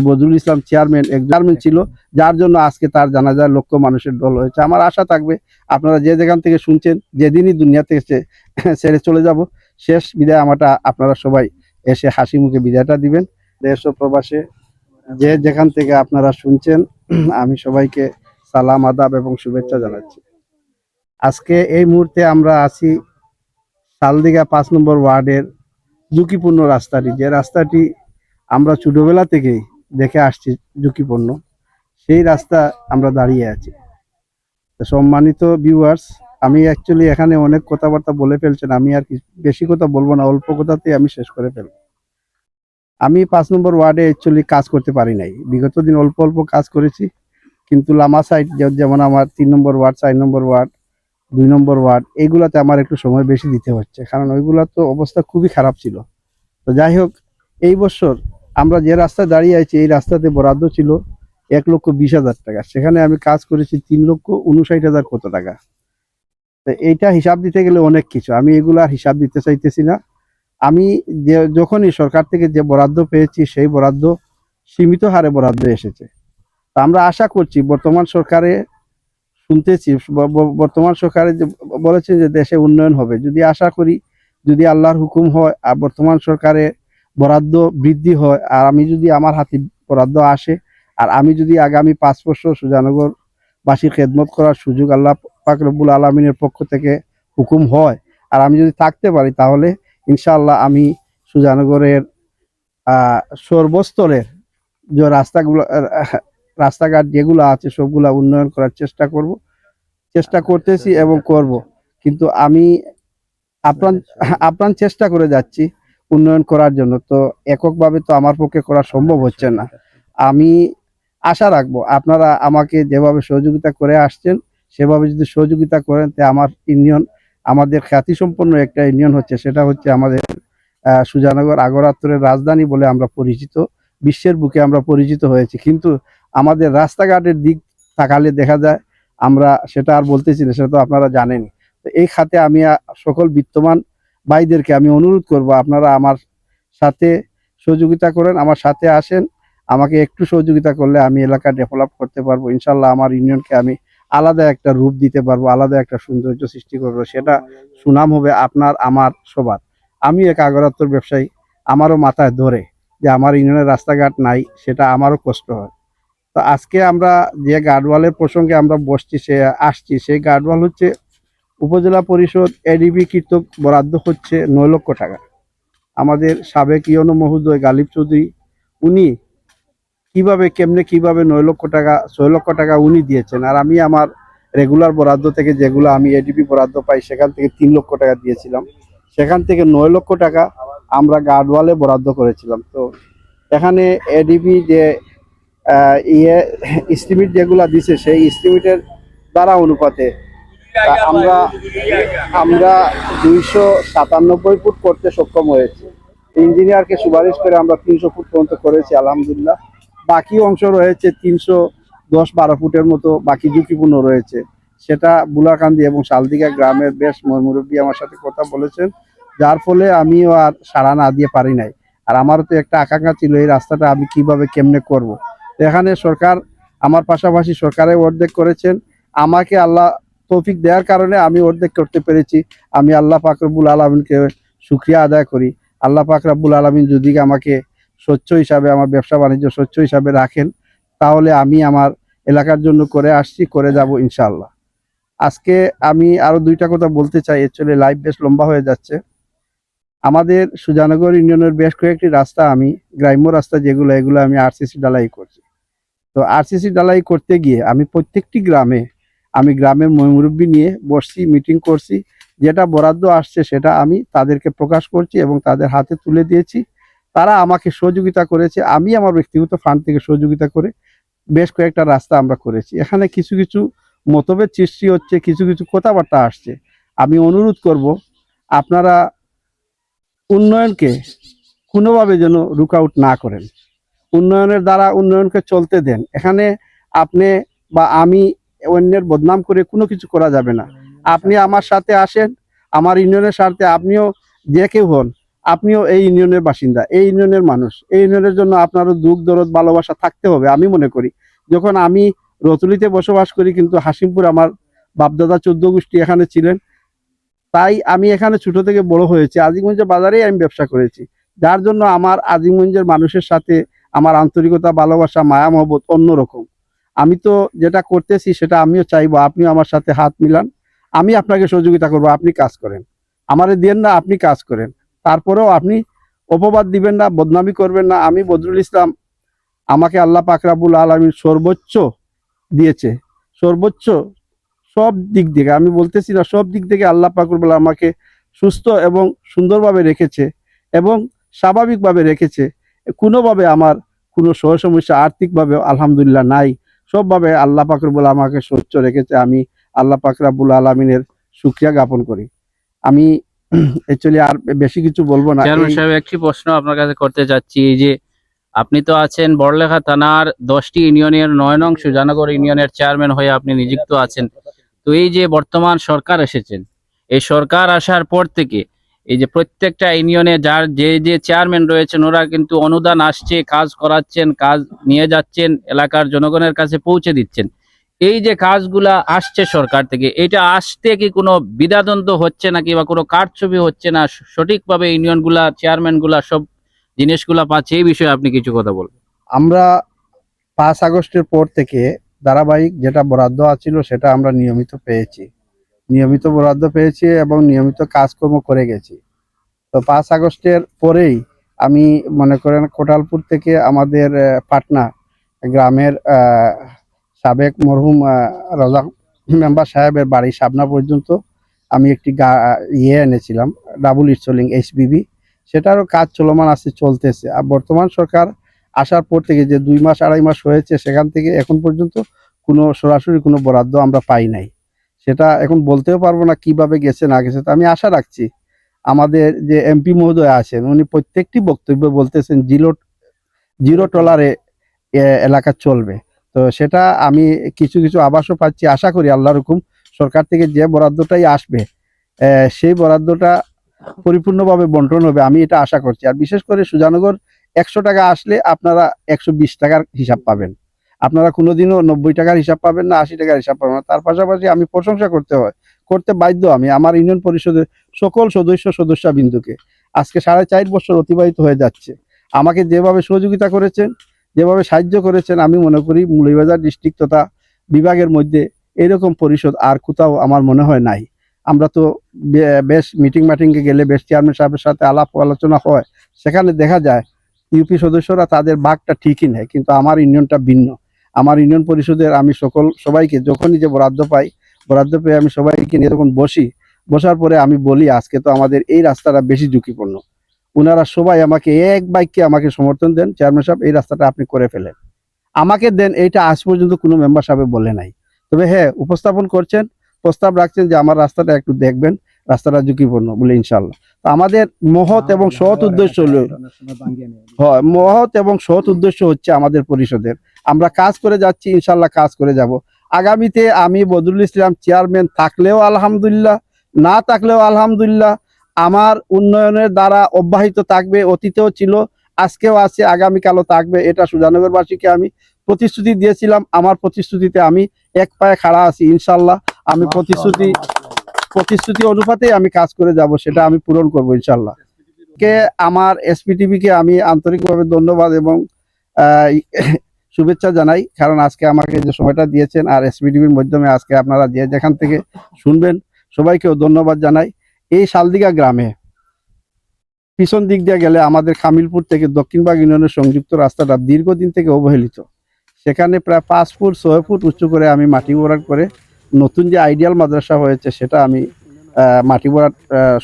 বজরুল ইসলাম chairman ছিল, যার জন্য আজকে তার জানাজায় লক্ষ মানুষের ঢল হয়েছে। আমার আশা থাকবে আপনারা যে যেখান থেকে শুনছেন, যেদিনই দুনিয়া থেকে ছেড়ে চলে যাব, শেষ বিদায় আমাটা আপনারা সবাই এসে হাসি মুখে বিদায়টা দিবেন। দেশ ও প্রবাসে যে যেখান থেকে আপনারা শুনছেন, আমি সবাইকে সালাম, আদাব এবং শুভেচ্ছা জানাচ্ছি। আজকে এই মুহূর্তে আমরা আছি শালদিঘা 5 নম্বর ওয়ার্ডের ঝুঁকিপূর্ণ রাস্তাটি, যে রাস্তাটি আমরা ছোটবেলা থেকেই দেখে আসছি ঝুঁকিপূর্ণ, সেই রাস্তা আমরা দাঁড়িয়ে আছি। সম্মানিত ভিউয়ার্স, আমি অ্যাকচুয়ালি এখানে অনেক কথাবার্তা বলে ফেলছেন, আমি আর বেশি কথা বলবো না, অল্প কথাতেই আমি শেষ করে ফেলবো। আমি 5 নম্বর ওয়ার্ডে অ্যাকচুয়ালি কাজ করতে পারি নাই, বিগত দিন অল্প অল্প কাজ করেছি, কিন্তু লামা সাইড যেমন আমার 3 নম্বর ওয়ার্ড, 4 নম্বর ওয়ার্ড, 2 নম্বর ওয়ার্ড, এইগুলাতে আমার একটু সময় বেশি দিতে হচ্ছে, কারণ ওইগুলা তো অবস্থা খুবই খারাপ ছিল। তো যাই হোক, এই বছর আমরা যে রাস্তায় দাঁড়িয়ে আছি, এই রাস্তাতে বরাদ্দ ছিল 1,20,000 টাকা, সেখানে আমি কাজ করেছি 3,59,000 কত টাকা। তো এইটা হিসাব দিতে গেলে অনেক কিছু, আমি এগুলার হিসাব দিতে চাইতেছি না। আমি যখনই সরকার থেকে যে বরাদ্দ পেয়েছি, সেই বরাদ্দ সীমিত হারে বরাদ্দ এসেছে। আমরা আশা করছি বর্তমান সরকারে, শুনতেছি বর্তমান সরকারে বলেছে যে দেশে উন্নয়ন হবে, যদি আশা করি, যদি আল্লাহর হুকুম হয় আর বর্তমান সরকারে বরাদ্দ বৃদ্ধি হয়, আর আমি যদি আমার হাতে বরাদ্দ আসে, আর আমি যদি আগামী 5 বছর সুজানগরবাসীর খেদমত করার সুযোগ আল্লাহ পাক রব্বুল আলমিনের পক্ষ থেকে হুকুম হয়, আর আমি যদি থাকতে পারি, তাহলে ইনশাআল্লাহ আমি সুজানগরের সর্বস্তরের যে রাস্তাঘাট যেগুলো আছে সবগুলা উন্নয়ন করার চেষ্টা করতেছি এবং করব। কিন্তু আমি আপ্রাণ চেষ্টা করে যাচ্ছি উন্নয়ন করার জন্য। তো এককভাবে তো আমার পক্ষে করা সম্ভব হচ্ছে না। আমি আশা রাখবো আপনারা আমাকে যেভাবে সহযোগিতা করে আসছেন, সেভাবে যদি সহযোগিতা করেন, তে আমার ইউনিয়ন, আমাদের খ্যাতিসম্পন্ন একটা ইউনিয়ন হচ্ছে, সেটা হচ্ছে আমাদের সুজানগর আগরাত্তরের রাজধানী বলে আমরা পরিচিত, বিশ্বের বুকে আমরা পরিচিত হয়েছি। কিন্তু আমাদের রাস্তাঘাটের দিক তাকালে দেখা যায়, আমরা সেটা আর বলতেছি না, সেটা তো আপনারা জানেনই। তো এই খাতে আমি সকল বিত্তমান ভাইদেরকে আমি অনুরোধ করব, আপনারা আমার সাথে সহযোগিতা করেন, আমার সাথে আসেন। আমাকে একটু সহযোগিতা করলে আমি এলাকা ডেভেলপ করতে পারবো, ইনশাল্লাহ আমার ইউনিয়নকে আমি আলাদা একটা রূপ দিতে পারবো, আলাদা একটা সৌন্দর্য সৃষ্টি করবো, সেটা সুনাম হবে আপনার আমার সবার। আমি এক আগরাত্তর ব্যবসায়ী, আমারও মাথায় ধরে যে আমার ইউনিয়নের রাস্তাঘাট নাই, সেটা আমারও কষ্ট হয়। তো আজকে আমরা যে গার্ডওয়ালের প্রসঙ্গে আমরা আসছি, সেই গার্ডওয়াল হচ্ছে উপজেলা পরিষদ এডিবি কৃতক বরাদ্দ হচ্ছে 9 লক্ষ টাকা। আমাদের সাবেক ইউনো মহোদয় গালিব চৌধুরী, উনি কিভাবে 9 লক্ষ টাকা, 6 লক্ষ টাকা উনি দিয়েছেন, আর আমি আমার রেগুলার বরাদ্দ থেকে, যেগুলো আমি এডিবি বরাদ্দ পাই, সেখান থেকে 3 লক্ষ টাকা দিয়েছিলাম। সেখান থেকে 9 লক্ষ টাকা আমরা গার্ডওয়ালে বরাদ্দ করেছিলাম। তো এখানে এডিবি যে এস্টিমেট যেগুলা দিছে, সেই এস্টিমেটের দ্বারা অনুপাতে আমরা আমরা 297 ফুট করতে সক্ষম হয়েছি। ইঞ্জিনিয়ারকে সুপারিশ করে আমরা 300 ফুট পর্যন্ত করেছি আলহামদুলিল্লাহ। বাকি অংশ রয়েছে 310-12 ফুটের মতো, বাকি ঝুঁকিপূর্ণ রয়েছে। সেটা বুলাকান্দি এবং শালদিঘা গ্রামের বেশ মুরব্বী আমার সাথে কথা বলেছেন, যার ফলে আমিও আর সাড়া না দিয়ে পারি নাই। আর আমারও তো একটা আকাঙ্ক্ষা ছিল, এই রাস্তাটা আমি কেমনে করব। এখানে সরকার আমার পাশাপাশি সরকারে অর্ধেক করেছেন, আমাকে আল্লাহ তৌফিক দেওয়ার কারণে আমি অর্ধেক করতে পেরেছি। আমি আল্লাহ পাক রব্বুল আলামিনকে শুকরিয়া আদায় করি। আল্লাহ পাক রব্বুল আলামিন যদি আমাকে স্বচ্ছ হিসাবে, আমার ব্যবসা বাণিজ্য স্বচ্ছ হিসাবে রাখেন, তাহলে আমি আমার এলাকার জন্য করে আসছি, করে যাব ইনশাআল্লাহ। আজকে আমি আরো 2টা কথা বলতে চাই, অ্যাকচুয়ালি লাইভ বেশ লম্বা হয়ে যাচ্ছে। আমাদের সুজানগর ইউনিয়নের বেশ কয়েকটি রাস্তা, আমি গ্রাম্য রাস্তা যেগুলো, এগুলো আমি আরসিসি ঢালাই করছি। তো আরসিসি ঢালাই করতে গিয়ে আমি প্রত্যেকটি গ্রামে, আমি গ্রামের মুরব্বী নিয়ে বসছি, মিটিং করছি, যেটা বরাদ্দ আসছে সেটা আমি তাদেরকে প্রকাশ করছি এবং তাদের হাতে তুলে দিয়েছি। তারা আমাকে সহযোগিতা করেছে, আমি আমার ব্যক্তিগত ফান্ড থেকে সহযোগিতা করে বেশ কয়েকটা রাস্তা আমরা করেছি। এখানে কিছু কিছু মতভেদ সৃষ্টি হচ্ছে, কিছু কিছু কথাবার্তা আসছে। আমি অনুরোধ করব, আপনারা উন্নয়নকে কোনোভাবে যেন রুক আউট না করেন, উন্নয়নের দ্বারা উন্নয়নকে চলতে দেন। এখানে আপনি বা আমি অন্যের বদনাম করে কোনো কিছু করা যাবে না। আপনি আমার সাথে আসেন, আমার ইউনিয়নের স্বার্থে, আপনিও যে কেউ হন, আপনিও এই ইউনিয়নের বাসিন্দা, এই ইউনিয়নের মানুষ, এই ইউনিয়নের জন্য আপনারও দুঃখ দরদ ভালোবাসা থাকতে হবে আমি মনে করি। যখন আমি রতুলিতে বসবাস করি, কিন্তু হাসিমপুর আমার বাপদাদা 14 গোষ্ঠী এখানে ছিলেন, তাই আমি এখানে ছোট থেকে বড় হয়েছি। আজিমগঞ্জের বাজারেই আমি ব্যবসা করেছি, যার জন্য আমার আজিমগঞ্জের মানুষের সাথে আমার আন্তরিকতা, ভালোবাসা, মায়া মহব্বত অন্যরকম। আমি তো যেটা করতেছি সেটা আমিও চাইবো আপনিও আমার সাথে হাত মিলান, আমি আপনাকে সহযোগিতা করবো, আপনি কাজ করেন, আমারে দেন না, আপনি কাজ করেন। তারপরেও আপনি অপবাদ দিবেন না, বদনামি করবেন না। আমি বদরুল ইসলাম, আমাকে আল্লাহ পাক রাব্বুল আলামিন সর্বোচ্চ দিয়েছে, সর্বোচ্চ সব দিক থেকে, আমি বলতেছি না, সব দিক থেকে আল্লাহ পাক রব্বুল আমাকে সুস্থ এবং সুন্দরভাবে রেখেছে এবং স্বাভাবিকভাবে রেখেছে। কোনোভাবে আমার কোনো সমস্যা আর্থিকভাবে আলহামদুলিল্লাহ নাই। সবভাবে আল্লাহ পাক রব্বুল আমাকে সুস্থ রেখেছে। আমি আল্লাহ পাক রাব্বুল আলামিনের শুকরিয়া জ্ঞাপন করি। আমি অ্যাকচুয়ালি আর বেশি কিছু বলবো না। চেয়ারম্যান সাহেব, একটি প্রশ্ন আপনার কাছে করতে চাচ্ছি। এই যে আপনি তো আছেন বড়লেখা থানার 10টি ইউনিয়নের 9 নং সুজানগর ইউনিয়নের চেয়ারম্যান হয়ে আপনি নিযুক্ত আছেন। তো এই যে বর্তমান সরকার এসেছেন, এই সরকার আসার পর থেকে এই যে প্রত্যেকটা ইউনিয়নে যার যে চেয়ারম্যান রয়েছেন ওরা কিন্তু অনুদান আসছে, কাজ করাচ্ছেন, কাজ নিয়ে যাচ্ছেন, এলাকার জনগণের কাছে পৌঁছে দিচ্ছেন। এই যে কাজগুলা আসছে সরকার থেকে, এটা আসতে কি কোনো দ্বিধাদ্বন্দ্ব হচ্ছে নাকি বা কোনো কারচুপি হচ্ছে না, সঠিকভাবে ইউনিয়নগুলা চেয়ারম্যানগুলা সব জিনিসগুলা পাচ্ছে, এই বিষয়ে আপনি কিছু কথা বলবেন? আমরা 5 আগস্টের পর থেকে ধারাবাহিক যেটা বরাদ্দ আছিল সেটা আমরা নিয়মিত বরাদ্দ পেয়েছি এবং নিয়মিত কাজকর্ম করে গেছি। তো 5 আগস্টের পরেই আমি মনে করেন কোটালপুর থেকে আমাদের পাটনা গ্রামের সাবেক মরহুম রাজা মেম্বার সাহেবের বাড়ি সাবনা পর্যন্ত আমি একটি এনেছিলাম, ডাবল ইনস্টলিং HBB। সেটারও কাজ চলমান আছে, চলতেছে। আর বর্তমান সরকার আসার পর থেকে যে 2 মাস 2.5 মাস হয়েছে, সেখান থেকে এখন পর্যন্ত কোনো সরাসরি কোনো বরাদ্দ আমরা পাই নাই। সেটা এখন বলতেও পারবো না কিভাবে গেছে না গেছে। তো আমি আশা রাখছি আমাদের যে MP মহোদয় আছেন, উনি প্রত্যেকটি বক্তব্য বলতেছেন জিরো টলারে এলাকা চলবে। তো সেটা আমি কিছু কিছু আভাসও পাচ্ছি। আশা করি আল্লাহর হুকুম সরকার থেকে যে বরাদ্দটাই আসবে, সেই বরাদ্দটা পরিপূর্ণভাবে বন্টন হবে, আমি এটা আশা করছি। আর বিশেষ করে সুজানগর 100 টাকা আসলে আপনারা 120 টাকার হিসাব পাবেন, আপনারা কোনোদিনও 90 টাকার হিসাব পাবেন না, 80 টাকার হিসাব পাবেন না। তার পাশাপাশি আমি প্রশংসা করতে বাধ্য আমি আমার ইউনিয়ন পরিষদের সকল সদস্যবৃন্দকে। আজকে 4.5 বছর অতিবাহিত হয়ে যাচ্ছে, আমাকে যেভাবে সহযোগিতা করেছেন, যেভাবে সাহায্য করেছেন, আমি মনে করি মৌলভীবাজার ডিস্ট্রিক্ট তথা বিভাগের মধ্যে এরকম পরিষদ আর কোথাও আমার মনে হয় নাই। আমরা তো বেশ মিটিংয়ে গেলে বেশ চেয়ারম্যান সাহেবের সাথে আলাপ আলোচনা হয়, সেখানে দেখা যায় ইউপি সদস্যরা তাদের ভাগটা ঠিকই নেয়, কিন্তু আমার ইউনিয়নটা ভিন্ন। আমার ইউনিয়ন পরিষদের আমি সবাইকে যখনই যে বরাদ্দ পেয়ে আমি সবাইকে নিয়ে যখন বসার পরে আমি বলি আজকে তো আমাদের এই রাস্তাটা বেশি ঝুঁকিপূর্ণ। ওনারা সবাই আমাকে এক বাক্যে আমাকে সমর্থন দেন, চেয়ারম্যান সাহেব এই রাস্তাটা আপনি করে ফেলেন, আমাকে দেন। এইটা আজ পর্যন্ত কোনো মেম্বার সাহেব বলে নাই। তবে হ্যাঁ, উপস্থাপন করছেন, প্রস্তাব রাখছেন যে আমার রাস্তাটা একটু দেখবেন, রাস্তাটা ঝুঁকিপূর্ণ বলে। ইনশাল্লাহ তো আমাদের মহৎ এবং সৎ উদ্দেশ্য হলো, হয় মহৎ এবং সৎ উদ্দেশ্য হচ্ছে আমাদের পরিষদের আমরা কাজ করে যাচ্ছি, ইনশাল্লাহ কাজ করে যাব। আগামীতে আমি বদরুল ইসলাম চেয়ারম্যান থাকলেও আলহামদুলিল্লাহ, না থাকলেও আলহামদুলিল্লাহ, আমার উন্নয়নের দ্বারা অব্যাহত থাকবে। অতীতেও ছিল, আজকেও আছে, আগামীকালও থাকবে। এটা সুজানগরবাসীকে আমি প্রতিশ্রুতি দিয়েছিলাম, আমার প্রতিশ্রুতিতে আমি এক পায়ে খাড়া আছি। ইনশাল্লাহ আমি প্রতিশ্রুতি অনুপাতে আমি কাজ করে যাব, সেটা আমি পূরণ করবো ইনশাল্লাহ। কে আমার SPTV কে আমি আন্তরিকভাবে ধন্যবাদ এবং শুভেচ্ছা জানাই, কারণ আজকে আমাকে যে সময়টা দিয়েছেন, আর SPTVর মাধ্যমে আজকে আপনারা যে যেখান থেকে শুনবেন সবাইকেও ধন্যবাদ জানাই। এই শালদিঘা গ্রামে পিছন দিক দিয়ে গেলে আমাদের খামিলপুর থেকে দক্ষিণবাগ ইউনিয়নের সংযুক্ত রাস্তাটা দীর্ঘদিন থেকে অবহেলিত। সেখানে প্রায় 5 ফুট 6 ফুট উঁচু করে আমি মাটি ভরাট করে নতুন যে আইডিয়াল মাদ্রাসা হয়েছে সেটা আমি মাটি ভরাট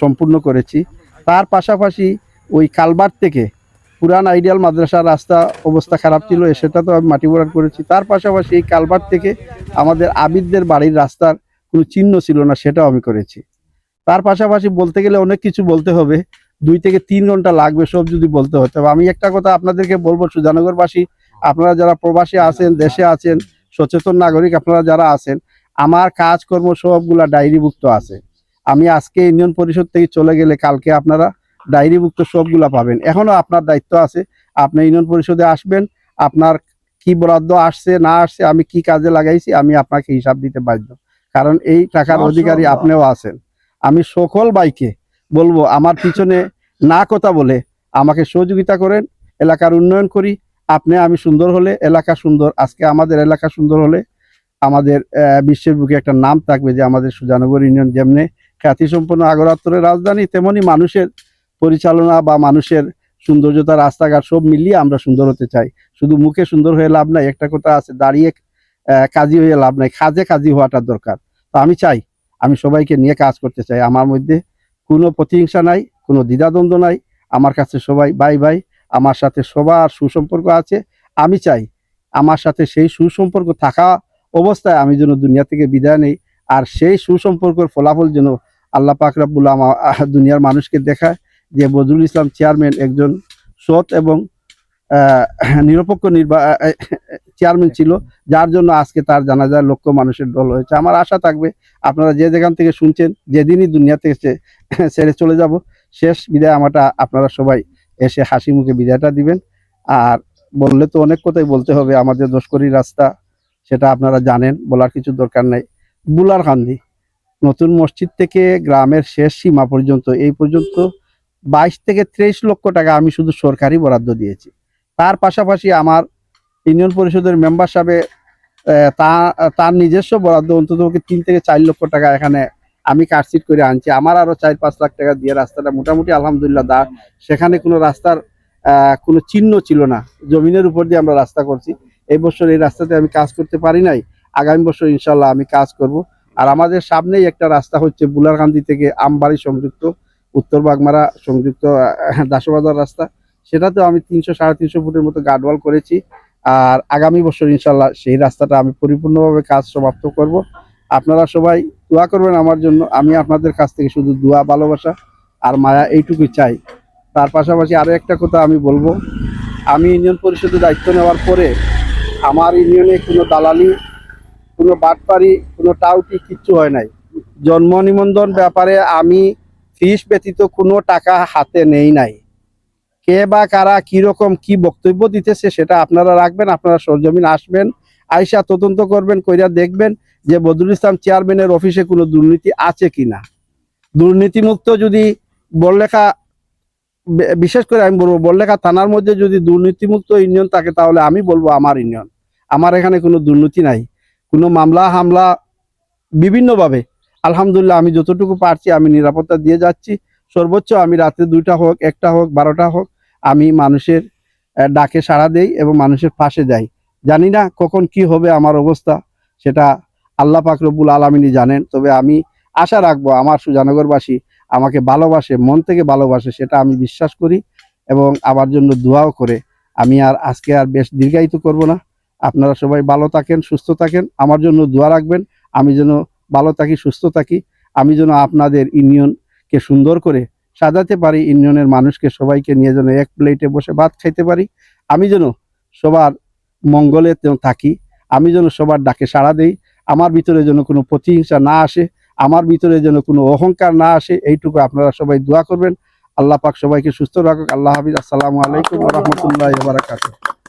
সম্পূর্ণ করেছি। তার পাশাপাশি ওই কালভার্ট থেকে পুরান আইডিয়াল মাদ্রাসার রাস্তা অবস্থা খারাপ ছিল, সেটা তো আমি মাটি ভরাট করেছি। তার পাশাপাশি এই কালভার্ট থেকে আমাদের আবিদদের বাড়ির রাস্তার কোনো চিহ্ন ছিল না, সেটাও আমি করেছি। তার পাশাপাশি বলতে গেলে অনেক কিছু বলতে হবে, 2 থেকে 3 ঘন্টা লাগবে সব যদি বলতে হয়। তবে আমি একটা কথা আপনাদেরকে বলবো, সুজানগরবাসী, আপনারা যারা প্রবাসী আছেন, দেশে আছেন, সচেতন নাগরিক আপনারা যারা আছেন, আমার কাজকর্ম সবগুলা ডায়েরিভুক্ত আছে। আমি আজকে ইউনিয়ন পরিষদ থেকে চলে গেলে কালকে আপনারা ডায়েরিভুক্ত সবগুলা পাবেন। এখনো আপনার দায়িত্ব আছে, আপনি ইউনিয়ন পরিষদে আসবেন, আপনার কি বরাদ্দ আসছে না আসছে, আমি কি কাজে লাগাইছি, আমি আপনাকে হিসাব দিতে বাধ্য, কারণ এই টাকার অধিকারী আপনিও আছেন। আমি সকল ভাইকে বলবো, আমার পিছনে না কথা বলে আমাকে সহযোগিতা করেন, এলাকার উন্নয়ন করি। আপনি আমি সুন্দর হলে এলাকা সুন্দর। আজকে আমাদের এলাকা সুন্দর হলে আমাদের বিশ্বের বুকে একটা নাম থাকবে যে আমাদের সুজানগর ইউনিয়ন যেমনি খ্যাতিসম্পন্ন আগরাত্তরের রাজধানী, তেমনি মানুষের পরিচালনা বা মানুষের সৌন্দর্যতা, রাস্তাঘাট সব মিলিয়ে আমরা সুন্দর হতে চাই। শুধু মুখে সুন্দর হয়ে লাভ নাই, একটা কথা আছে, দাঁড়িয়ে কাজী হয়ে লাভ নাই, কাজে কাজী হওয়াটা দরকার। তো আমি চাই, আমি সবাইকে নিয়ে কাজ করতে চাই। আমার মধ্যে কোনো প্রতিহিংসা নাই, কোনো দ্বিধাদ্বন্দ্ব নাই। আমার কাছে সবাই ভাই ভাই, আমার সাথে সবার সুসম্পর্ক আছে। আমি চাই আমার সাথে সেই সুসম্পর্ক থাকা অবস্থায় আমি যেন দুনিয়া থেকে বিদায় নেই, আর সেই সুসম্পর্কের ফলাফল যেন আল্লাহ পাক রব্বুল দুনিয়ার মানুষকে দেখায় যে বদরুল ইসলাম চেয়ারম্যান একজন সৎ এবং নিরপেক্ষ চেয়ারম্যান ছিল, যার জন্য আজকে তার জানাজায় লক্ষ মানুষের ঢল হয়েছে। আমার আশা থাকবে আপনারা যে যেখান থেকে শুনছেন, যেদিনই দুনিয়া থেকে ছেড়ে চলে যাব, শেষ বিদায় আমাটা আপনারা সবাই এসে হাসি মুখে বিদায়টা দিবেন। আর বললে তো অনেক কথাই বলতে হবে, আমাদের দোষকরি রাস্তা সেটা আপনারা জানেন, বলার কিছু দরকার নাই। বুলারকান্দি নতুন মসজিদ থেকে গ্রামের শেষ সীমা পর্যন্ত এই পর্যন্ত 22 থেকে 23 লক্ষ টাকা আমি শুধু সরকারি বরাদ্দ দিয়েছি। তার পাশাপাশি আমার ইউনিয়ন পরিষদের মেম্বার সাহেব তার নিজস্ব বরাদ্দ অন্তত 3 থেকে 4 লক্ষ টাকা এখানে আমি কাটছিট করে আনছি। আমার আরো 4-5 লাখ টাকা দিয়ে রাস্তাটা মোটামুটি আলহামদুলিল্লাহ সেখানে কোনো রাস্তার কোনো চিহ্ন ছিল না, জমিনের উপর দিয়ে আমরা রাস্তা করছি। এই বছর এই রাস্তাতে আমি কাজ করতে পারি নাই, আগামী বছর ইনশাল্লাহ আমি কাজ করব। আর আমাদের সামনেই একটা রাস্তা হচ্ছে বুলারকান্দি থেকে আমবাড়ি সংযুক্ত, উত্তর বাগমারা সংযুক্ত দাসবাজার রাস্তা, সেটাতেও আমি 300-350 ফুটের মতো গার্ডওয়াল করেছি। আর আগামী বছর ইনশাল্লাহ সেই রাস্তাটা আমি পরিপূর্ণভাবে কাজ সমাপ্ত করব। আপনারা সবাই দোয়া করবেন আমার জন্য। আমি আপনাদের কাছ থেকে শুধু দোয়া, ভালোবাসা আর মায়া এইটুকুই চাই। তার পাশাপাশি আরো একটা কথা আমি বলবো, আমি ইউনিয়ন পরিষদের দায়িত্ব নেওয়ার পরে আমার ইউনিয়নে কোনো দালালি, কোনো বাটপারি, কোনো টাউটি কিচ্ছু হয় নাই। জন্ম নিবন্ধন ব্যাপারে আমি ফিস ব্যতীত কোনো টাকা হাতে নেই নাই। কে বা কারা কিরকম কি বক্তব্য দিতেছে সেটা আপনারা রাখবেন, আপনারা সরজমিন আসবেন, আইসা তদন্ত করবেন, কইরা দেখবেন যে বদরুল ইসলাম চেয়ারম্যানের অফিসে কোনো দুর্নীতি আছে কিনা। দুর্নীতিমুক্ত যদি বড়লেখা, বিশেষ করে আমি বলবো বড়লেখা থানার মধ্যে যদি দুর্নীতিমুক্ত ইউনিয়ন থাকে, তাহলে আমি বলবো আমার ইউনিয়ন। আমার এখানে কোনো দুর্নীতি নাই, কোনো মামলা হামলা বিভিন্নভাবে আলহামদুলিল্লাহ আমি যতটুকু পারছি আমি নিরাপত্তা দিয়ে যাচ্ছি। সর্বোচ্চ আমি রাতে 2টা হোক, 1টা হোক, 12টা হোক, আমি মানুষের ডাকে সাড়া দেই এবং মানুষের পাশে যাই। জানি না কখন কি হবে আমার অবস্থা, সেটা আল্লাহ পাক রব্বুল আলামিনই জানেন। তবে আমি আশা রাখবো আমার সুজানগরবাসী আমাকে ভালোবাসে, মন থেকে ভালোবাসে, সেটা আমি বিশ্বাস করি এবং আমার জন্য দোয়াও করে। আমি আর আজকে আর বেশ দীর্ঘায়িত করব না। আপনারা সবাই ভালো থাকেন, সুস্থ থাকেন, আমার জন্য দোয়া রাখবেন। আমি যেন ভালো থাকি, সুস্থ থাকি, আমি যেন আপনাদের ইউনিয়নকে সুন্দর করে সাজাতে পারি, ইউনিয়নের মানুষকে সবাইকে নিয়ে যেন এক প্লেটে বসে ভাত খাইতে পারি, আমি যেন সবার মঙ্গলে থাকি, আমি যেন সবার ডাকে সাড়া দেই, আমার ভিতরে যেন কোনো প্রতিহিংসা না আসে, আমার ভিতরে যেন কোনো অহংকার না আসে, এইটুকু আপনারা সবাই দোয়া করবেন। আল্লাহ পাক সবাইকে সুস্থ রাখুক। আল্লাহ হাফিজ। আসসালামু আলাইকুম ওয়া রাহমাতুল্লাহি ওয়া বারাকাতুহু।